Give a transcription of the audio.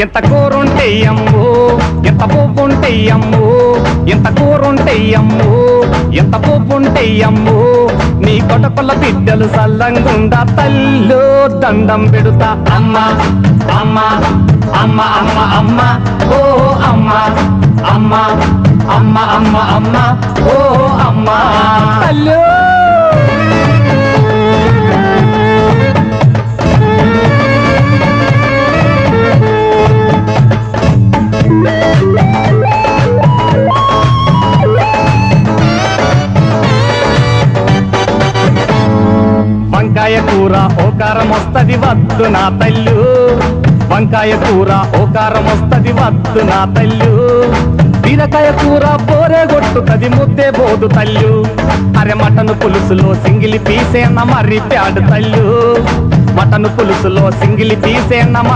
ఎంత కూరుంటే అమ్ము, ఎంత పువ్వుంటే అమ్ము, ఎంత కూరుంటే అమ్ము, ఎంత పువ్వుంటే అమ్ము. నీ కొటకొల్ల బిడ్డలు సల్లంగుండా తల్లు దండం పెడుతా. అమ్మ అమ్మ అమ్మ అమ్మ అమ్మ ఓ అమ్మ అమ్మ అమ్మ అమ్మ అమ్మ ఓ అమ్మ తల్లు. వంకాయ కూర ఓ కారం వస్తది వద్దు నా తల్లు, వంకాయ కూర ఓ కారం వస్తది వద్దు నా తల్లు. బీరకాయ కూర బోరే కొట్టుతది ముద్దే బోదు తల్లు. అరే మటను పులుసులో సింగిలి పీసేన్న మర్రి ప్యాడు తల్లు, మటను పులుసులో సింగిలి పీసేన్న